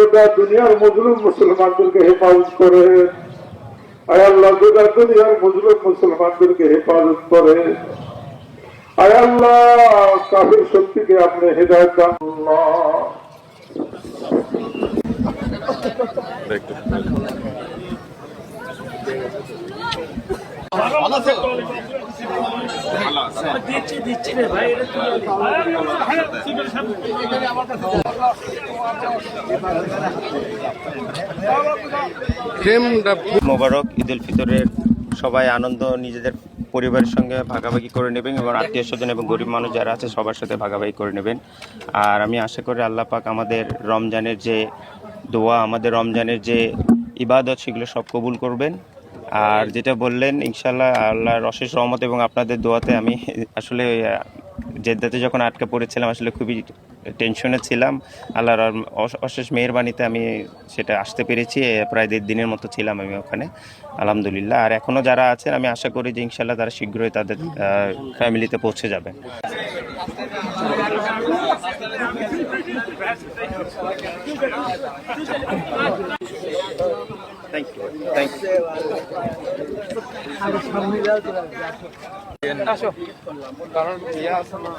গোটা দুনিয়ার মজলুম মুসলমানদেরকে হেফাজত করে। আয় আল্লাহ গোটা দুনিয়ার মজলুম মুসলমানদেরকে হেফাজত করে। আয় আল্লাহ কাফির শক্তিকে আপনি হেদায়েত দান। মোবারক ঈদ উল ফিতরের সবাই আনন্দ নিজেদের পরিবারের সঙ্গে ভাগাভাগি করে নেবেন এবং আত্মীয় স্বজন এবং গরিব মানুষ যারা আছে সবার সাথে ভাগাভাগি করে নেবেন। আর আমি আশা করি আল্লাহ পাক আমাদের রমজানের যে দোয়া, আমাদের রমজানের যে ইবাদত, সেগুলো সব কবুল করবেন। আর যেটা বললেন, ইনশাল্লাহ আল্লাহর অশেষ রহমত এবং আপনাদের দোয়াতে আমি আসলে জেদ্দাতে যখন আটকা পড়েছিলাম আসলে খুবই টেনশনে ছিলাম। আল্লাহর অশেষ মেহেরবানিতে আমি সেটা আসতে পেরেছি। প্রায় 1.5 দিনের মতো ছিলাম আমি ওখানে, আলহামদুলিল্লাহ। আর এখনও যারা আছেন আমি আশা করি যে ইনশাল্লাহ তারা শীঘ্রই তাদের ফ্যামিলিতে পৌঁছে যাবেন। Thank you, thank you. আসো, কারণ ইয়ে আছে না।